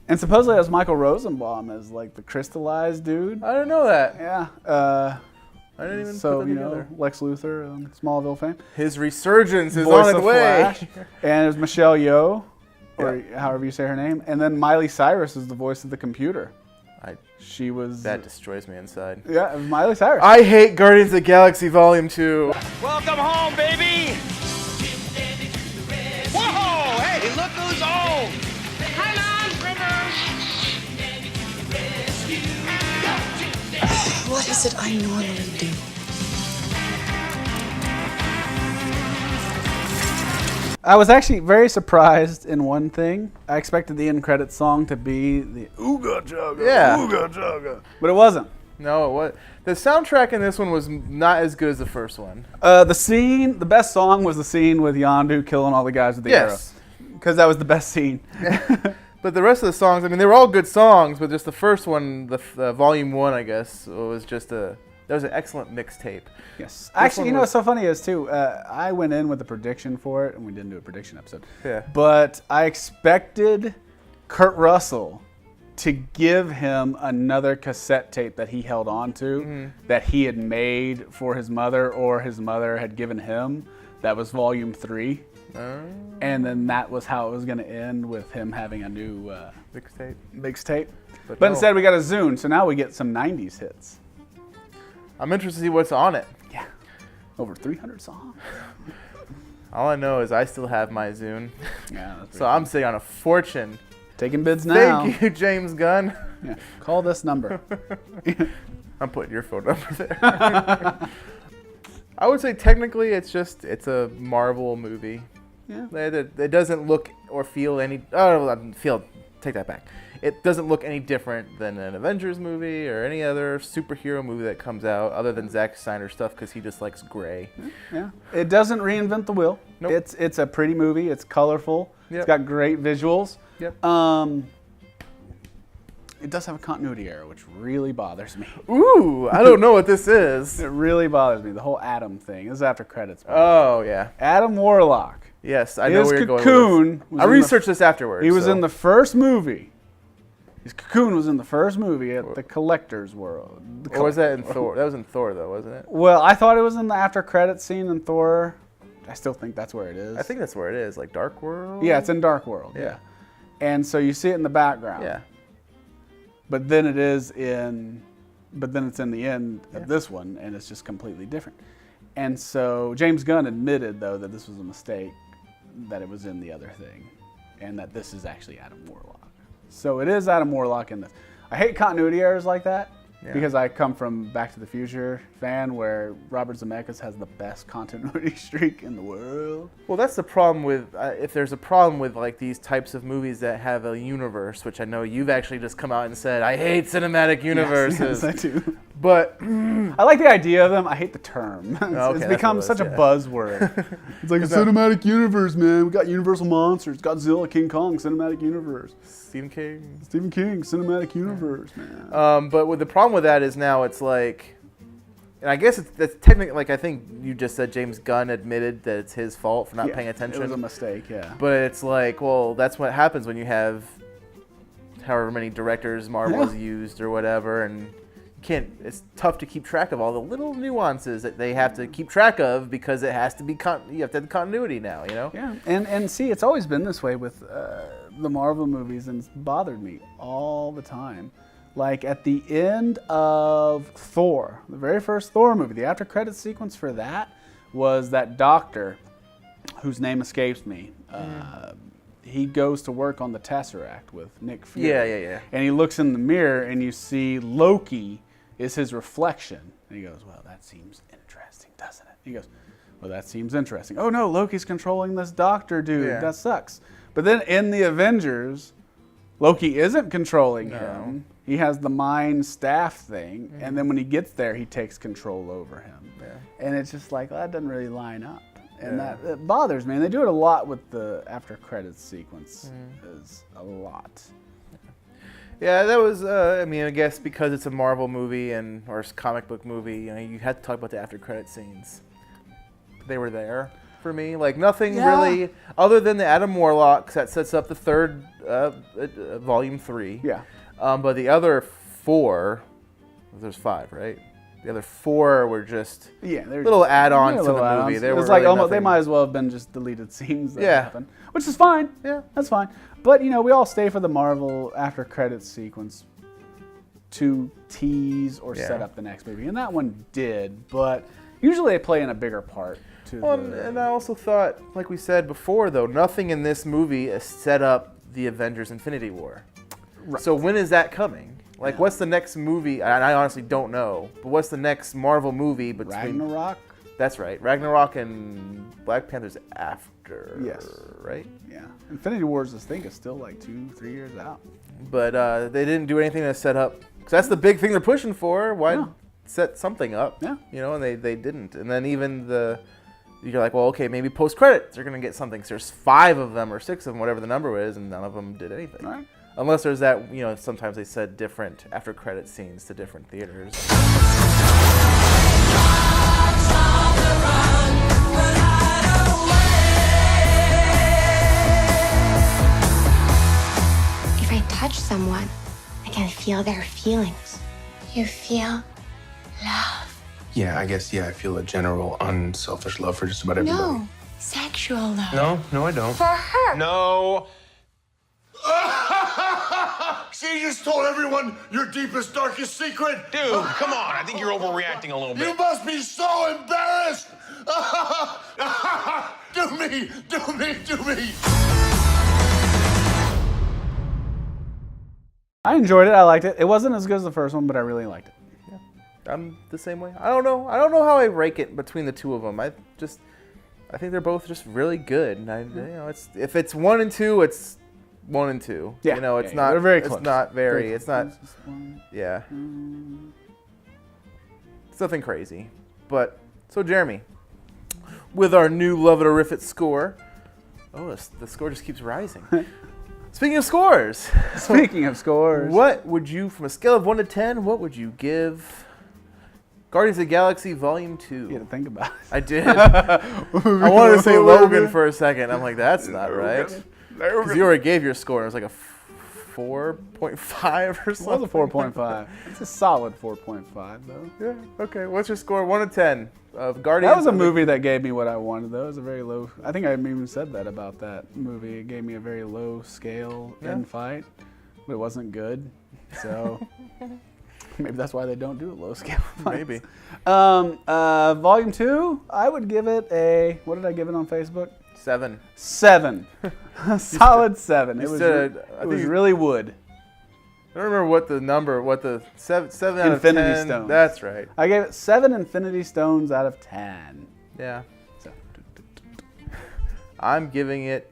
And supposedly it was Michael Rosenbaum as like the crystallized dude. I didn't know that. Yeah. I didn't even put that together. Lex Luthor, Smallville fame. His resurgence is Voice on its of way. Flash. And it was Michelle Yeoh, or however you say her name. And then Miley Cyrus is the voice of the computer. She was... That destroys me inside. Yeah, it was Miley Cyrus. I hate Guardians of the Galaxy Volume 2. Welcome home, baby! Whoa! Hey, look who's home! Come on, What is it I normally do? I was actually very surprised in one thing. I expected the end credits song to be the Ooga Jugga, Ooga Jugga, but it wasn't. No, what? The soundtrack in this one was not as good as the first one. The best song was the scene with Yondu killing all the guys with the arrow. Because that was the best scene. But the rest of the songs, I mean, they were all good songs, but just the first one, the Volume 1, I guess, was just that was an excellent mixtape. Yes. Actually, what's so funny is, too, I went in with a prediction for it, and we didn't do a prediction episode. Yeah. But I expected Kurt Russell to give him another cassette tape that he held on to, that he had made for his mother, or his mother had given him. That was Volume 3. And then that was how it was going to end, with him having a new mixtape. But instead we got a Zune, so now we get some 90s hits. I'm interested to see what's on it. Yeah. Over 300 songs. All I know is I still have my Zune. Yeah. So I'm sitting on a fortune. Taking bids now. Thank you, James Gunn. Yeah. Call this number. I'm putting your phone number there. I would say technically it's a Marvel movie. Yeah. It doesn't look or feel any... take that back. It doesn't look any different than an Avengers movie or any other superhero movie that comes out, other than Zack Snyder stuff, because he just likes gray. Yeah. It doesn't reinvent the wheel. Nope. It's a pretty movie. It's colorful. Yep. It's got great visuals. Yep. It does have a continuity error, which really bothers me. Ooh, I don't know what this is. It really bothers me. The whole Adam thing. This is after credits. Oh, yeah. Adam Warlock. Yes, I know where you're going Cocoon with this. I researched this afterwards. He was in the first movie. His Cocoon was in the first movie at the Collector's World. Or was that in Thor? That was in Thor, though, wasn't it? Well, I thought it was in the after credits scene in Thor. I still think that's where it is. I think that's where it is, like Dark World? Yeah, it's in Dark World, yeah. And so you see it in the background. Yeah. But then it's in the end of this one, and it's just completely different. And so James Gunn admitted, though, that this was a mistake, that it was in the other thing, and that this is actually Adam Warlock. So it is Adam Warlock in this. I hate continuity errors like that, because I come from Back to the Future fan, where Robert Zemeckis has the best continuity streak in the world. Well, that's the problem with, if there's a problem with like these types of movies that have a universe, which I know you've actually just come out and said, I hate cinematic universes. Yes, I do. But I like the idea of them. I hate the term. It's become such a buzzword. It's like a cinematic universe, man. We got Universal Monsters, Godzilla, King Kong, cinematic universe. Stephen King, cinematic universe, man. But with the problem with that is now it's like, and I guess that's technically, like I think you just said James Gunn admitted that it's his fault for not paying attention. It was a mistake, yeah. But it's like, well, that's what happens when you have however many directors Marvel has used or whatever, and it's tough to keep track of all the little nuances that they have to keep track of because it has to be you have to have continuity now, you know? Yeah, and see, it's always been this way with the Marvel movies, and it's bothered me all the time. Like at the end of Thor, the very first Thor movie, the after credits sequence for that was that doctor whose name escapes me. He goes to work on the Tesseract with Nick Fury. Yeah. And he looks in the mirror and you see Loki is his reflection. And he goes, well, that seems interesting, doesn't it? He goes, well, that seems interesting. Oh no, Loki's controlling this doctor dude. Yeah. That sucks. But then in the Avengers, Loki isn't controlling him. He has the mind staff thing. And then when he gets there, he takes control over him. Yeah. And it's just like, well, that doesn't really line up. And that it bothers me. And they do it a lot with the after credits sequence. Is a lot. Yeah, that was. I mean, I guess because it's a Marvel movie or a comic book movie, you know, you had to talk about the after credit scenes. They were there for me. Like nothing really, other than the Adam Warlock that sets up the third volume 3. Yeah. But the other 4, there's 5, right? The other 4 were just little add-ons to the movie. It was like almost they might as well have been just deleted scenes that happened, which is fine. Yeah, that's fine. But you know, we all stay for the Marvel after credits sequence to tease or set up the next movie, and that one did. But usually they play in a bigger part. And I also thought, like we said before, though, nothing in this movie has set up the Avengers: Infinity War. Right. So when is that coming? Like, what's the next movie? And I honestly don't know. But what's the next Marvel movie between Ragnarok? That's right. Ragnarok and Black Panther's after. Yes. Right? Yeah. Infinity Wars, I think, is still like 2-3 years out. But they didn't do anything to set up. Because that's the big thing they're pushing for. Why set something up? Yeah. You know, and they didn't. And then even you're like, well, okay, maybe post-credits they're going to get something. So there's 5 of them or 6 of them, whatever the number is, and none of them did anything. All right. Unless there's that, you know, sometimes they said different after-credit scenes to different theaters. If I touch someone, I can feel their feelings. You feel love. Yeah, I guess, I feel a general unselfish love for just about everybody. No, sexual love. No, I don't. For her. No. She just told everyone your deepest, darkest secret. Dude, come on. I think you're overreacting a little bit. You must be so embarrassed. Do me. I enjoyed it. I liked it. It wasn't as good as the first one, but I really liked it. Yeah, I'm the same way. I don't know how I rank it between the two of them. I think they're both just really good. And you know, if it's 1 and 2, it's 1 and 2. Yeah. You know, it's not. They're very close. It's not very. It's not. Yeah. It's nothing crazy, but so Jeremy, with our new Love It or Riff It score, Oh, the score just keeps rising. Speaking of scores. Speaking of scores. What would you, from a scale of 1 to 10, what would you give Guardians of the Galaxy Volume 2? You had to think about it. I did. I wanted to say Logan for a second. I'm like, that's not right. Because you already gave your score. It was like a 4.5 or something. It was a 4.5. It's a solid 4.5, though. Yeah, okay. What's your score, 1 to 10, of Guardians? That was a movie that gave me what I wanted, though. It was a very low... I think I even said that about that movie. It gave me a very low scale end fight, but it wasn't good. So maybe that's why they don't do low scale fights. Maybe. Volume 2, I would give it a... What did I give it on Facebook? 7. 7. Solid 7. It was really wood. I don't remember what the 7 out of Infinity 10. Stones. That's right. I gave it 7 Infinity Stones out of 10. Yeah. So. I'll give it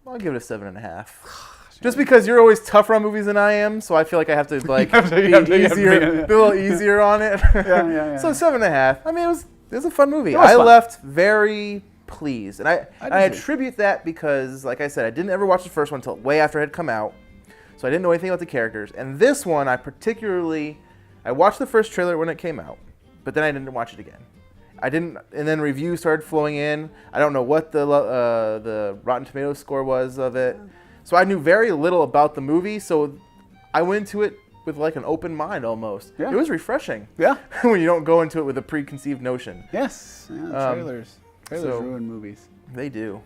a 7.5. Just because you're always tougher on movies than I am, so I feel like I have to be a little easier on it. Yeah. So 7.5. I mean, it was a fun movie. I left very pleased, and I attribute that because, like I said, I didn't ever watch the first one until way after it had come out, so I didn't know anything about the characters. And this one, I watched the first trailer when it came out, but then I didn't watch it again. And then reviews started flowing in. I don't know what the Rotten Tomatoes score was of it. So I knew very little about the movie, so I went into it with like an open mind almost. Yeah. It was refreshing. Yeah. When you don't go into it with a preconceived notion. Yes. Yeah, trailers ruin movies. They do.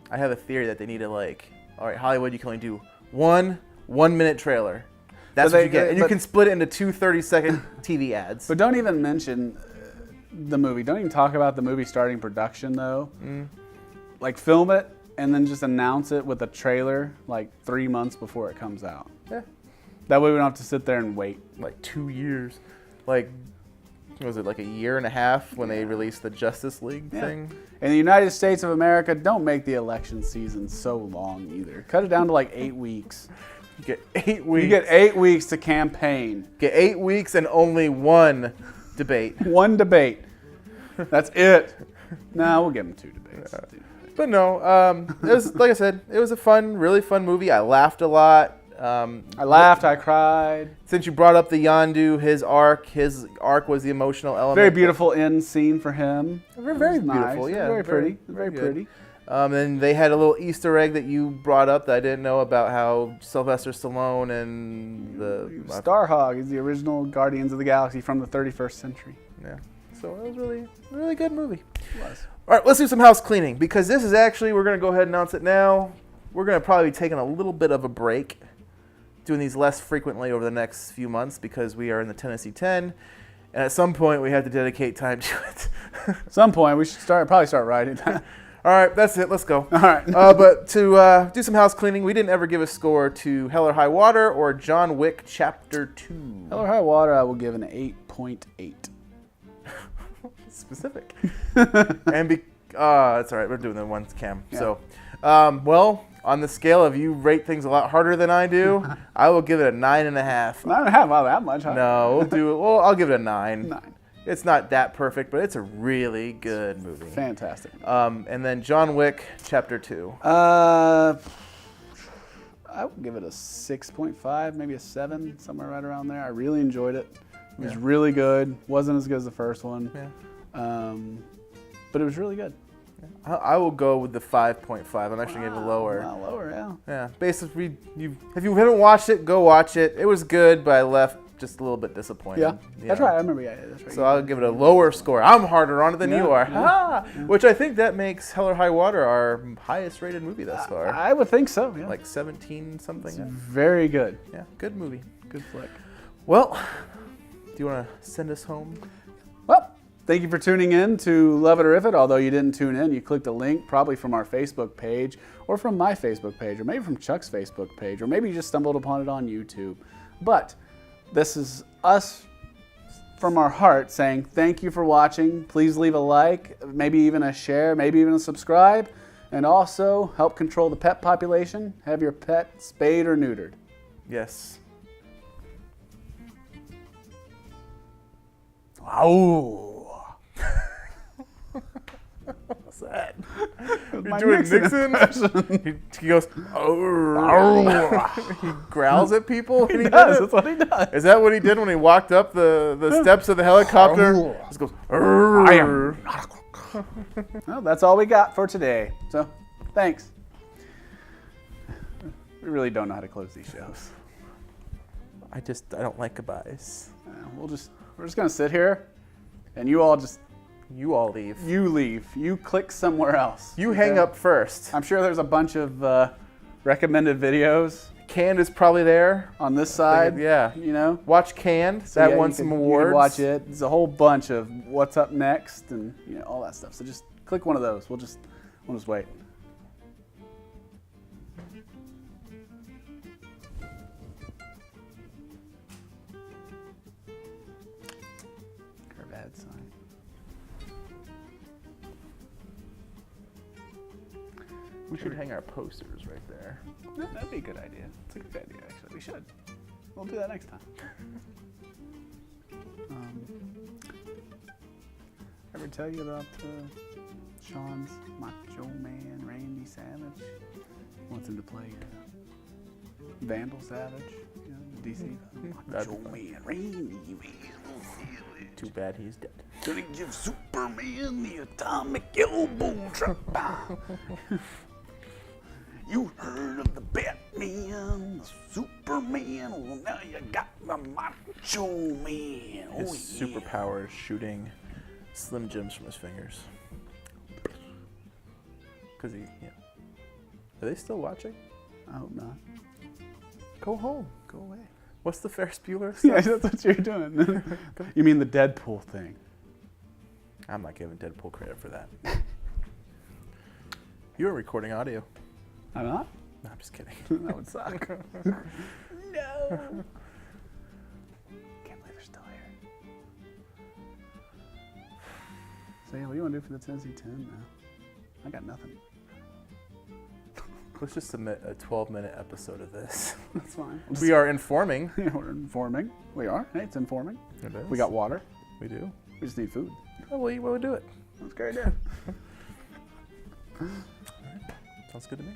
I have a theory that they need to all right, Hollywood, you can only do one 1-minute trailer. That's what you get. And you can split it into 2 30-second TV ads. But don't even mention the movie. Don't even talk about the movie starting production, though. Like, film it and then just announce it with a trailer 3 months before it comes out. Yeah. That way we don't have to sit there and wait. 2 years. Was it a year and a half when they released the Justice League thing? In the United States of America, don't make the election season so long either. Cut it down to 8 weeks. You get 8 weeks. You get 8 weeks to campaign. Get 8 weeks and only one debate. One debate. That's it. No, we'll give them 2 debates. But no, it was, like I said, it was a really fun movie. I laughed a lot. I laughed, I cried. Since you brought up the Yondu, his arc was the emotional element. Very beautiful end scene for him. Very beautiful, yeah. Very pretty. Very pretty. And they had a little Easter egg that you brought up that I didn't know about, how Sylvester Stallone and Starhog is the original Guardians of the Galaxy from the 31st century. Yeah. So it was a really good movie. It was. All right, let's do some house cleaning, because this is actually, we're going to go ahead and announce it now. We're going to probably be taking a little bit of a break, doing these less frequently over the next few months because we are in the Tennessee 10, and at some point we have to dedicate time to it. At some point we should probably start writing. All right, that's it. Let's go. All right. But to do some house cleaning, we didn't ever give a score to Hell or High Water or John Wick Chapter 2. Hell or High Water, I will give an 8.8. Specific. And that's all right. We're doing the one cam. Yeah. So, on the scale of you rate things a lot harder than I do, I will give it a 9.5. 9.5? Wow, that much? Huh? No, I'll give it a 9. 9. It's not that perfect, but it's a really good movie. Fantastic. And then John Wick Chapter 2. I would give it a 6.5, maybe a 7, somewhere right around there. I really enjoyed it. It was really good. Wasn't as good as the first one. Yeah. But it was really good. I will go with the 5.5. I'm actually going to give it lower. Wow, lower, yeah. Yeah. Basically, if you haven't watched it, go watch it. It was good, but I left just a little bit disappointed. Yeah, that's right. I remember. Yeah, that's right. So I'll give it a lower score. I'm harder on it than you are. Yeah. Which I think that makes Hell or High Water our highest rated movie thus far. I would think so. Yeah. 17 something. It's very good. Yeah, good movie. Good flick. Well, do you want to send us home? Well, thank you for tuning in to Love It or Riff It. Although you didn't tune in, you clicked a link probably from our Facebook page or from my Facebook page or maybe from Chuck's Facebook page or maybe you just stumbled upon it on YouTube. But this is us from our heart saying thank you for watching. Please leave a like, maybe even a share, maybe even a subscribe, and also help control the pet population. Have your pet spayed or neutered. Yes. Wow. What's that? You're doing Nixon. He goes, oh. He growls at people. He does. That's what he does. Is that what he did when he walked up the steps of the helicopter? He just goes, I am not a crook. Well, that's all we got for today. So, thanks. We really don't know how to close these shows. I don't like goodbyes. We're just gonna sit here, and you all leave. You leave. You click somewhere else. You hang up first. I'm sure there's a bunch of recommended videos. Canned is probably there on this side. Yeah, you know. Watch Canned. So that won some awards. You can watch it. There's a whole bunch of what's up next and all that stuff. So just click one of those. We'll just wait. Sign. We should hang our posters right there. That'd be a good idea. It's a good idea, actually. We should. We'll do that next time. Ever tell you about Sean's Macho Man Randy Savage? He wants him to play Vandal Savage, the DC. Macho Man Randy Too bad he's dead. Gonna give Superman the atomic elbow drop. You heard of the Batman, the Superman? Well, now you got the Macho Man. His superpower is shooting Slim Jims from his fingers. Because Are they still watching? I hope not. Go home. Go away. What's the Ferris Bueller stuff? Yeah, that's what you're doing. You mean the Deadpool thing? I'm not giving Deadpool credit for that. You were recording audio. I'm not? No, I'm just kidding. That would suck. No. Can't believe they're still here. So yeah, what do you want to do for the Tennessee 10 now? I got nothing. Let's just submit a 12-minute episode of this. That's fine. We are informing. We're informing. We are. Hey, it's informing. It is. We got water. We do. We just need food. Oh, we'll eat while we do it. That's a great idea. All right. Sounds good to me.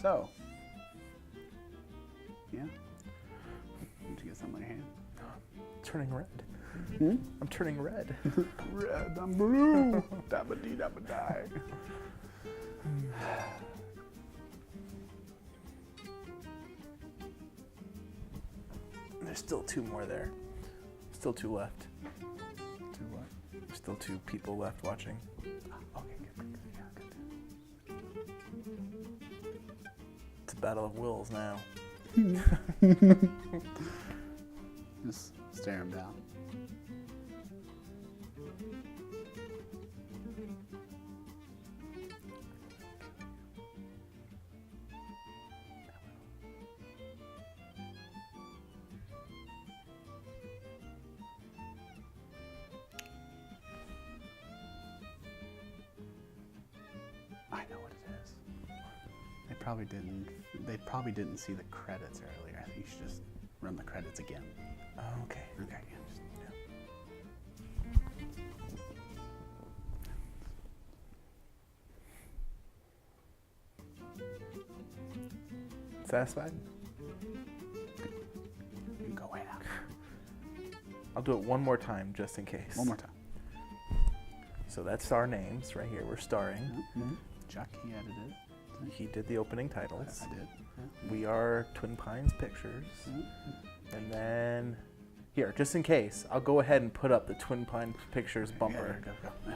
So, yeah. Did you get something in your hand? Turning red. Hmm? I'm turning red. Red, I'm blue. Dabba-dee, dabba-die. There's still 2 more there. Still 2 left. 2 what? Still 2 people left watching. Okay, good. Yeah, good. It's a battle of wills now. Just stare him down. I know what it is. They probably didn't see the credits earlier. I think you should just run the credits again. Oh, okay. Okay, yeah. Satisfied? You can go away now. I'll do it one more time just in case. One more time. So that's our names right here. We're starring. Mm-hmm. Chuck, he edited. He did the opening titles. I did. Yeah. We are Twin Pines Pictures. Mm-hmm. And then, here, just in case, I'll go ahead and put up the Twin Pines Pictures bumper. Yeah, go.